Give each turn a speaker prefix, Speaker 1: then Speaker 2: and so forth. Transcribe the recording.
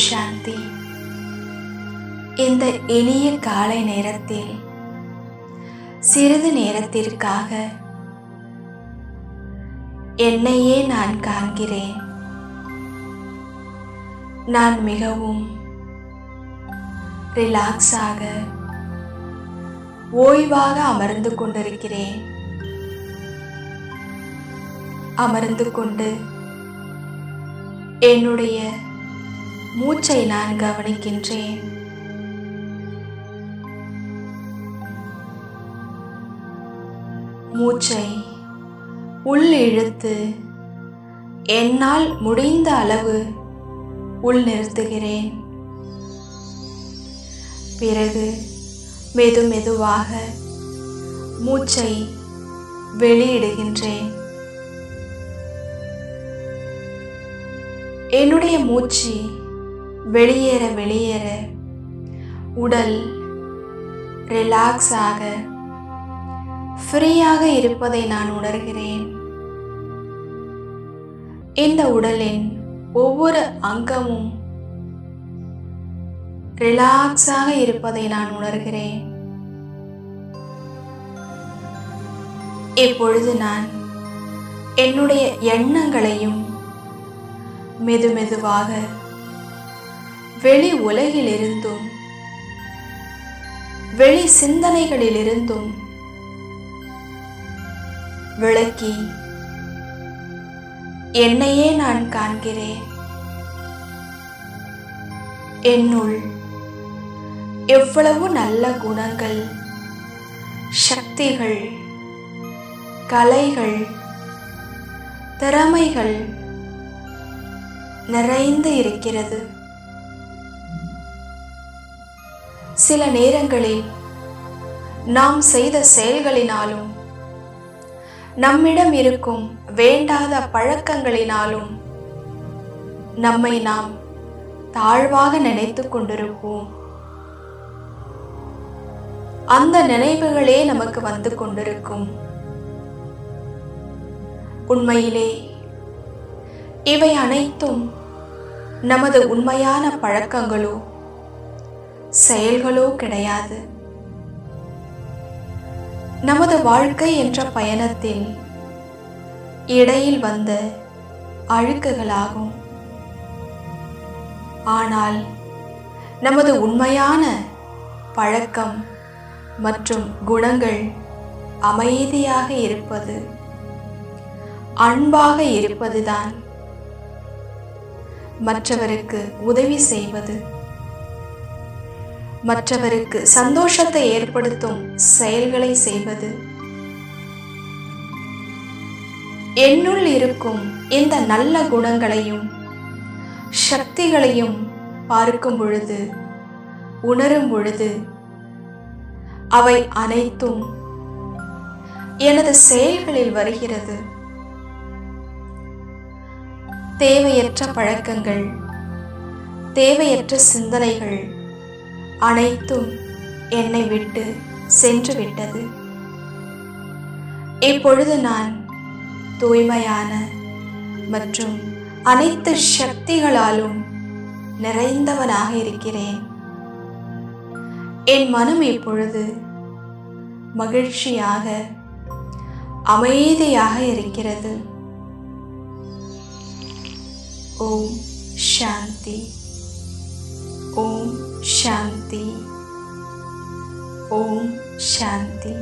Speaker 1: சாந்தி. இந்த இனிய காலை நேரத்தில் சிறிது நேரத்திற்காக என்னையே நான் காண்கிறேன். நான் மிகவும் ரிலாக்ஸாக ஓய்வாக அமர்ந்து கொண்டிருக்கிறேன். அமர்ந்து கொண்டு என்னுடைய மூச்சை நான் கவனிக்கின்றேன். மூச்சை உள் இழுத்து என்னால் முடிந்த அளவு உள் நிறுத்துகிறேன். பிறகு மெதுவாக மூச்சை வெளியிடுகின்றேன். என்னுடைய மூச்சு வெளியேற உடல் ரிலாக்ஸாக ஃப்ரீயாக இருப்பதை நான் உணர்கிறேன். இந்த உடலின் ஒவ்வொரு அங்கமும் ரிலாக்ஸாக இருப்பதை நான் உணர்கிறேன். இப்பொழுது நான் என்னுடைய எண்ணங்களையும் மெதுவாக வெளி உலகிலிருந்தும் வெளி சிந்தனைகளிலிருந்தும் விளக்கி என்னையே நான் காண்கிறேன். என்னுள் எவ்வளவு நல்ல குணங்கள், சக்திகள், கலைகள், திறமைகள் நிறைந்து இருக்கிறது. சில நேரங்களில் நாம் செய்த செயல்களினாலும் நம்மிடம் இருக்கும் வேண்டாத பழக்கங்களினாலும் நம்மை நாம் தாழ்வாக நினைத்து கொண்டிருப்போம். அந்த நினைவுகளே நமக்கு வந்து கொண்டிருக்கும். உண்மையிலே இவை அனைத்தும் நமது உண்மையான பழக்கங்களோ செயல்களோ கிடையாது. நமது வாழ்க்கை என்ற பயணத்தில் இடையில் வந்த அழுக்குகளாகும். ஆனால் நமது உண்மையான பழக்கம் மற்றும் குணங்கள் அமைதியாக இருப்பது, அன்பாக இருப்பதுதான். மற்றவருக்கு உதவி செய்வது, மற்றவருக்கு சந்தோஷத்தை ஏற்படுத்தும் செயல்களை செய்வது. என்னுள் இருக்கும் இந்த நல்ல குணங்களையும் சக்திகளையும் பார்க்கும் பொழுது, உணரும் பொழுது, அவை அனைத்தும் எனது செயல்களில் வருகிறது. தேவையற்ற பழக்கங்கள், தேவையற்ற சிந்தனைகள் அனைத்தும் என்னை விட்டு சென்று விட்டது. இப்பொழுது நான் தூய்மையான மற்றும் அனைத்து சக்திகளாலும் நிறைந்தவனாக இருக்கிறேன். என் மனம் இப்பொழுது மகிழ்ச்சியாக, அமைதியாக இருக்கிறது. ஓம் சாந்தி. ஓம் சாந்தி. ஓம் சாந்தி.